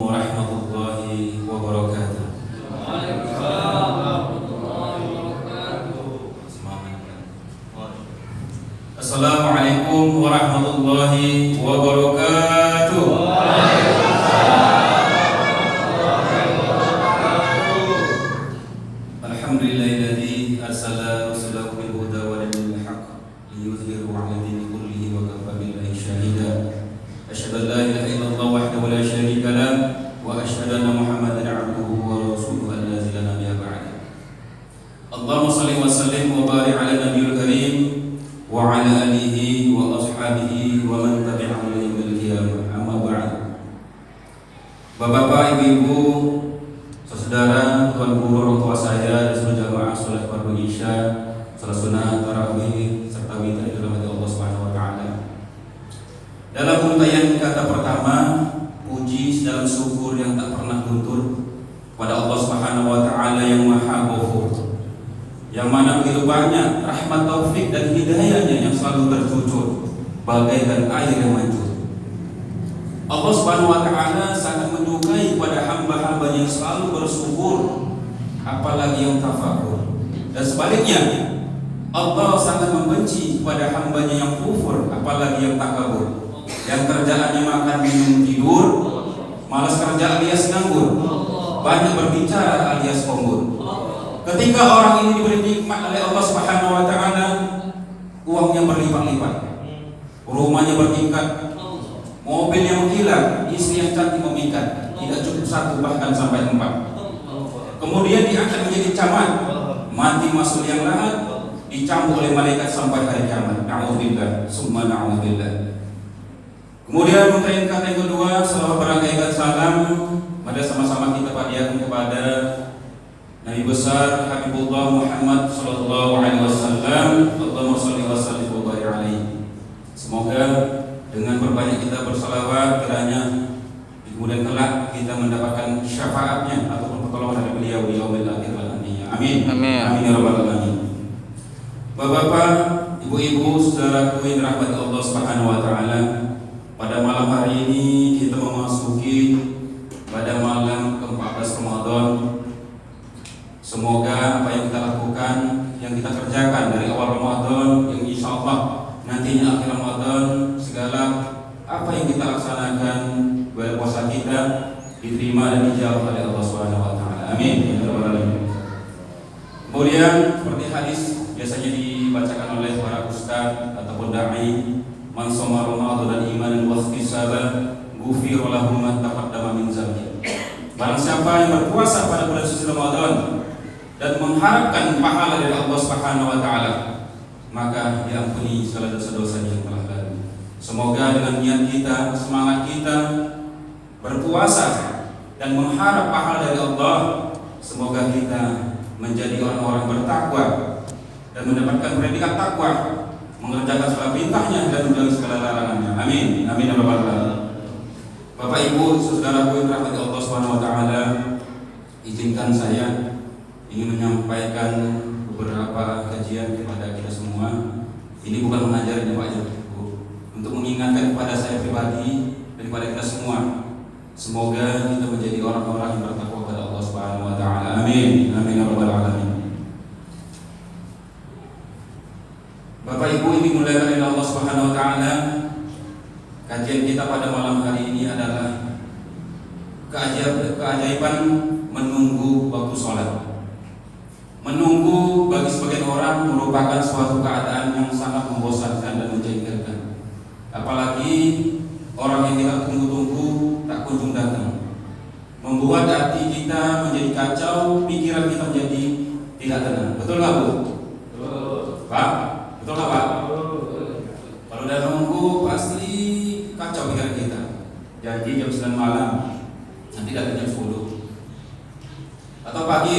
warahmatullahi wabarakatuh. Waalaikumsalam warahmatullahi wabarakatuh. Assalamualaikum warahmatullahi wabarakatuh. Alhamdulillahilladzi arsala rasulahu bil huda wa dinil haqq liyudhhirahu 'ala dini kullihi wa kafa billahi shahida. Asyhadu an la ilaha illallah wahdahu la syarika lah wa asyhadu anna Muhammadan 'abduhu wa rasuluhu allazi la nabiyya ba'dahu. Allahumma shalli wa sallim wa barik 'ala nabiyil karim wa 'ala alihi wa ashabihi wa man tabi'ahum ila yaumil qiyamah. Amma ba'd. Bapak-bapak, ibu-ibu, saudara, tuan guru, orang tua saya dan seluruh jamaah salat fardu Isya, salat sunat, tarawih serta witir dalam hati Allah Subhanahu wa taala. Dalam untayan kata pertama, puji dalam syukur yang tak pernah luntur pada Allah Subhanahu wa taala yang Maha Ghafur, yang mana begitu banyak rahmat, taufik dan hidayahnya yang selalu tercucur bagaikan air yang mancur. Allah Subhanahu wa taala sangat menyukai pada hamba-hambanya yang selalu bersyukur, apalagi yang tafakur. Dan sebaliknya, Allah sangat membenci pada hambanya yang kufur, apalagi yang takabur, yang kerjaannya makan, minum, tidur, malas kerja alias nganggur, banyak berbicara alias kombur. Ketika orang ini diberi nikmat oleh Allah Subhanahu wa taala, uangnya berlipat-lipat, rumahnya bertingkat, mobil yang mengkilat, istri yang cantik memikat, tidak cukup satu bahkan sampai 4. Kemudian diangkat menjadi camat, mati masuk liang lahat, dicambuk oleh malaikat sampai hari kiamat. Na'udzubillah, summa na'udzubillah. Kemudian mungkin kata yang kedua, selawat berangkaikan salam, pada sama-sama kita padiakan kepada Nabi besar Habibullah Muhammad sallallahu alaihi wasallam. Allahumma shalli wa sallim wa barik alaihi. Semoga dengan berbanyak kita bersalawat, kiranya di kemudian kelak kita mendapatkan syafaatnya ataupun pertolongan dari beliau di yaumil akhir nantinya. Amin. Amin. Amin ya rabbal alamin. Bapak-bapak, ibu-ibu, saudaraku yang dirahmati Allah Subhanahu wa taala, pada malam hari ini kita memasuki pada malam ke-14 Ramadan. Semoga apa yang kita lakukan, yang kita kerjakan dari awal Ramadan, yang insyaallah nantinya akhir Ramadan, segala apa yang kita laksanakan pada puasa kita diterima dan dijawab oleh Allah Subhanahu wa taala. Amin ya rabbal alamin. Kemudian seperti hadis biasanya dibacakan oleh para ustaz ataupun dai, man shoma Ramadan imanan wa ihtisaban ghufira lahu ma taqaddama min dzambi. Barang siapa yang berpuasa pada bulan suci Ramadan dan mengharapkan pahala dari Allah Subhanahu wa taala, maka diampuni segala dosa-dosanya yang telah lalu. Semoga dengan niat kita, semangat kita berpuasa dan mengharap pahala dari Allah, semoga kita menjadi orang-orang bertakwa dan mendapatkan predikat takwa, mengerjakan segala perintahnya dan menjauhi segala larangannya. Amin. Amin ya rabbal alamin. Bapak Ibu, saudaraku yang dirahmati Allah Subhanahu wa taala, izinkan saya ingin menyampaikan beberapa kajian kepada kita semua. Ini bukan mengajar ya Pak, untuk mengingatkan kepada saya pribadi dan kepada kita semua. Semoga kita menjadi orang-orang yang bertakwa kepada Allah Subhanahu wa taala. Amin. Amin ya rabbal alamin. Bapak Ibu, ini mulai dari Allah Subhanahu wa taala. Kajian kita pada malam hari ini adalah keajaiban menunggu waktu sholat. Menunggu bagi sebagian orang merupakan suatu keadaan yang sangat membosankan dan menjengkelkan. Apalagi orang yang kita tunggu-tunggu tak kunjung datang, membuat hati kita menjadi kacau, pikiran kita menjadi tidak tenang. Betul nggak Bu? Betul. Pak? Betul nggak Pak? Betul. Kalau udah nunggu pasti kacau pikiran kita. Janji jam 9 malam, nanti datang jam 10. Atau pagi,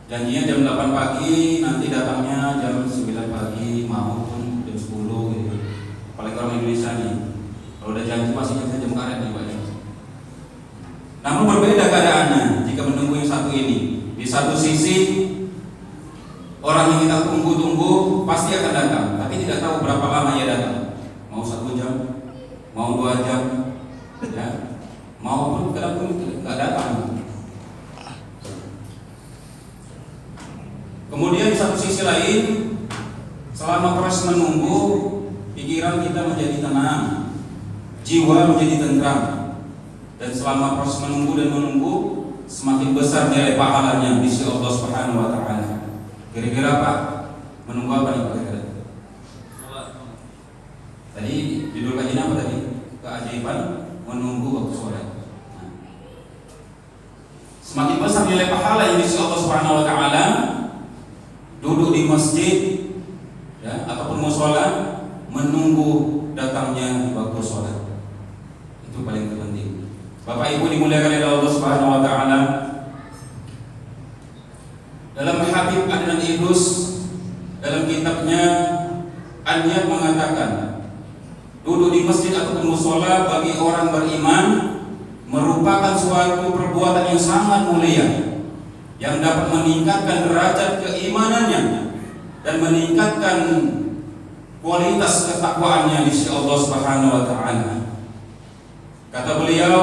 janjinya jam 8 pagi, nanti datangnya jam 9 pagi maupun jam 10 gitu. Apalagi orang Indonesia nih, kalau udah janji pasti jam karet nih Pak. Namun berbeda keadaannya jika menunggu yang satu ini. Di satu sisi orang yang kita tunggu-tunggu pasti akan datang, tapi tidak tahu berapa lama ia datang. Mau 1 jam, mau 2 jam, ya, maupun kadang pun nggak datang. Kemudian di satu sisi lain, selama proses menunggu, pikiran kita menjadi tenang, jiwa menjadi tentram, dan selama proses menunggu dan menunggu, semakin besar nilai pahalanya di sisi Allah Subhanahu wa taala. Kira-kira Pak, menunggu apa nih Pak kira-kira? Tadi judul kajian apa tadi? Keajaiban menunggu waktu sholat. Nah, semakin besar nilai pahala yang di sisi Allah Subhanahu wa taala duduk di masjid ya, ataupun mushola menunggu datangnya waktu sholat. Itu paling terpenting. Bapak Ibu dimuliakan oleh Allah Subhanahu wa taala. Dalam Habib Adnan Idrus dalam kitabnya An-Niyat mengatakan, duduk di masjid ataupun mushola bagi orang beriman merupakan suatu perbuatan yang sangat mulia yang dapat meningkatkan derajat keimanannya dan meningkatkan kualitas ketakwaannya di sisi Allah Subhanahu wa taala. Kata beliau,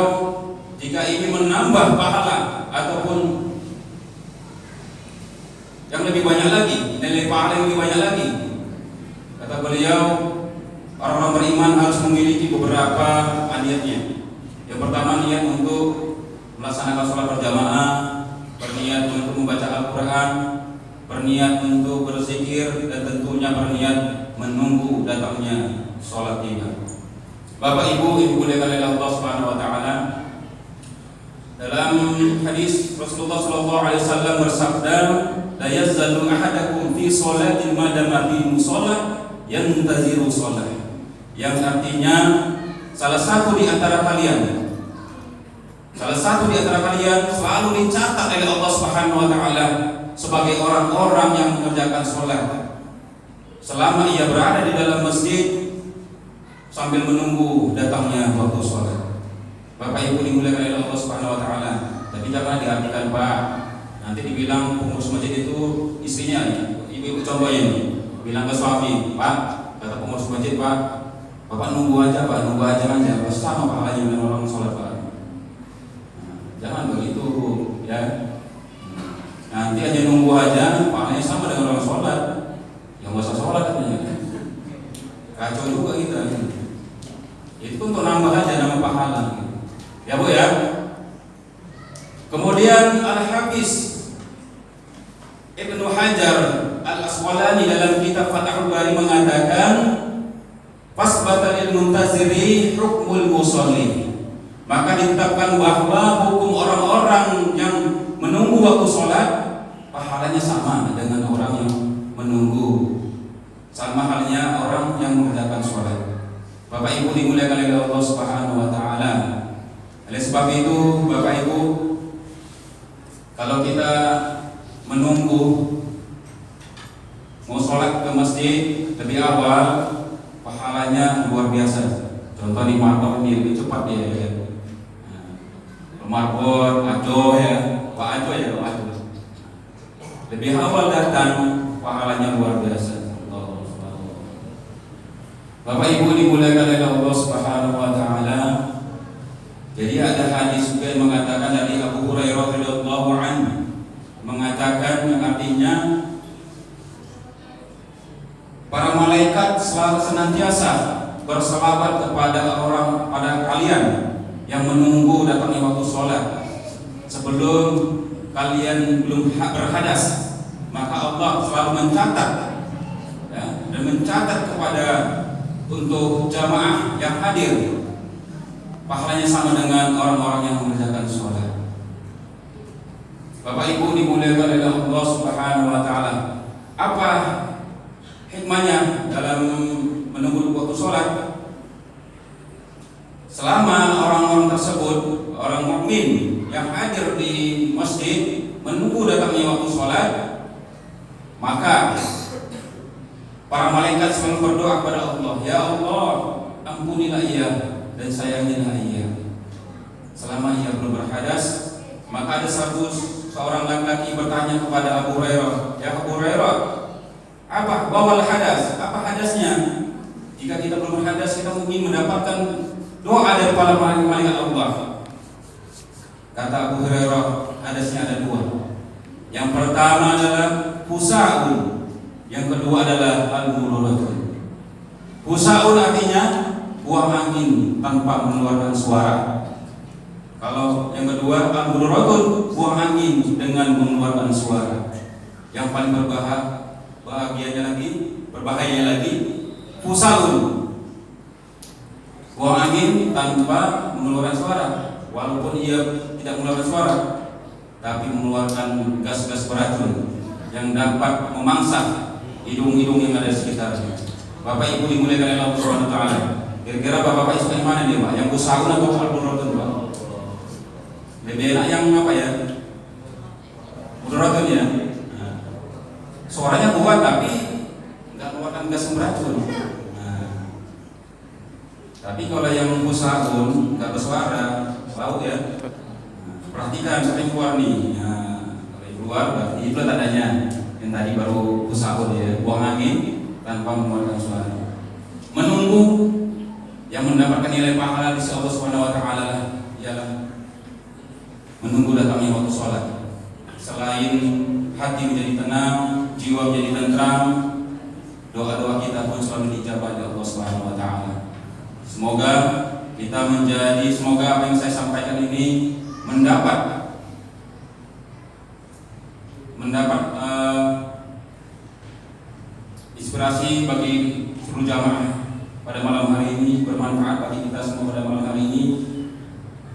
jika ingin menambah pahala ataupun yang lebih banyak lagi, nilai pahala yang lebih banyak lagi, kata beliau, orang-orang beriman harus memiliki beberapa niatnya. Yang pertama, niat untuk melaksanakan sholat berjamaah, berniat untuk membaca Al-Quran, berniat untuk berzikir, dan tentunya berniat menunggu datangnya sholat tiba. Bapak Ibu dimuliakan oleh Allah Subhanahu wa taala. Dalam hadis Rasulullah sallallahu alaihi wasallam bersabda, "La yazallu ahadakum fi sholatin ma dama fi musalla yantaziru shalah." Yang artinya salah satu di antara kalian selalu dicatat oleh Allah Subhanahu wa taala sebagai orang-orang yang mengerjakan sholat selama ia berada di dalam masjid sambil menunggu datangnya waktu sholat. Bapak Ibu dimuliakan oleh Allah Subhanahu wa taala. Tapi jangan diartikan Pak, nanti dibilang pengurus masjid itu istrinya, ibu contohnya ini, bilang ke suami, Pak, kata pengurus masjid, Pak, Bapak nunggu aja aja, sama pahalanya dengan orang sholat Pak. Jangan begitu ya. Nanti aja nunggu aja, pahalanya sama dengan orang sholat. Yang nggak usah sholat katanya. Kacau juga kita. Itu untuk nambah aja nama pahala. Ya Bu ya. Kemudian Al-Hafiz Ibnu Hajar Al-Asqalani dalam kitab Fathul Bari mengatakan, fasbata lil muntaziri hukmul musalli. Maka ditetapkan bahwa hukum orang-orang yang menunggu waktu sholat pahalanya sama dengan orang yang menunggu, sama halnya orang yang mengerjakan sholat. Bapak Ibu dimuliakan oleh Allah Subhanahu wa taala. Oleh sebab itu Bapak Ibu, kalau kita menunggu mau sholat ke masjid lebih awal, pahalanya luar biasa. Contoh di Marbot ini lebih cepat dia ya. Marbot, Ajo ya, Pak Ajo ya, Pak Ajo. Lebih awal datang, pahalanya luar biasa. Bapak Ibu dimuliakan oleh Allah Subhanahu wa taala. Jadi ada hadis juga yang mengatakan dari Abu Hurairah radhiyallahu anhu mengatakan yang artinya para malaikat selalu senantiasa berselawat pada kalian yang menunggu datangnya waktu sholat sebelum kalian belum berhadas, maka Allah selalu mencatat ya, dan mencatat kepada untuk jamaah yang hadir pahalanya sama dengan orang-orang yang mengerjakan sholat. Bapak Ibu dimuliakan oleh Allah Subhanahu wa taala. Apa hikmahnya dalam menunggu waktu sholat? Selama orang-orang tersebut, orang mukmin yang hadir di masjid menunggu datangnya waktu sholat, maka para malaikat selalu berdoa kepada Allah, ya Allah, ampunilah ia dan sayangilah ia. Selama ia belum berhadas, maka ada seorang laki-laki bertanya kepada Abu Hurairah, ya Abu Hurairah, apa bawal hadas? Apa hadasnya? Jika kita belum berhadas, kita mungkin mendapatkan doa dari para malaikat Allah. Kata Abu Hurairah, hadasnya ada dua. Yang pertama adalah fusaun, yang kedua adalah al-mululatun. Fusaun artinya buang angin tanpa mengeluarkan suara. Kalau yang kedua al-mululatun, buang angin dengan mengeluarkan suara. Yang paling berbahaya lagi fusaun, buang angin tanpa mengeluarkan suara. Walaupun ia tidak mengeluarkan suara, tapi mengeluarkan gas-gas beracun yang dapat memangsa hidung-hidung yang ada di sekitarnya. Bapak Ibu dimuliakan oleh Allah Subhanahu wa taala. Kira-kira Bapak suka yang mana dia, Pak? Yang fusaun atau al-mululatun, Pak? Lebih enak yang apa ya? Mululatun ya. Nah, suaranya kuat tapi enggak mengeluarkan gas beracun. Tapi kalau yang fusaun enggak bersuara, bau ya. Perhatikan sampai keluar nih. Kalau keluar berarti itu tandanya. Yang tadi baru fusaun ya, buang angin tanpa mengeluarkan suara. Menunggu yang mendapatkan nilai pahala di sisi Allah Subhanahu wa taala ialah menunggu datangnya waktu sholat. Selain hati menjadi tenang, jiwa menjadi tentram, doa-doa kita pun selalu dijabah oleh Allah Subhanahu wa taala. Semoga semoga apa yang saya sampaikan ini mendapat inspirasi bagi seluruh jamaah pada malam hari ini, bermanfaat bagi kita semua pada malam hari ini,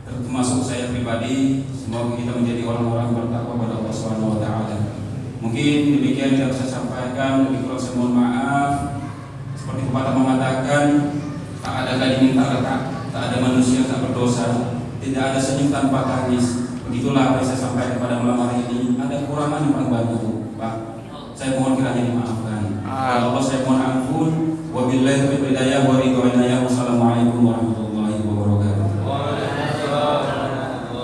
termasuk saya pribadi. Semoga kita menjadi orang-orang bertakwa pada Allah Subhanahu wa taala. Mungkin demikian yang saya sampaikan, lebih kurang saya mohon maaf. Seperti pepatah mengatakan, tak ada gading tak retak, tak ada manusia tak berdosa, tidak ada senyum tanpa tangis. Begitulah apa yang saya sampaikan pada malam hari ini. Ada kekurangan yang paling banyak, Pak. Saya mohon kiranya dimaafkan. Allah saya mohon ampun. Wabillahi taufiq wal hidayah wa ridwan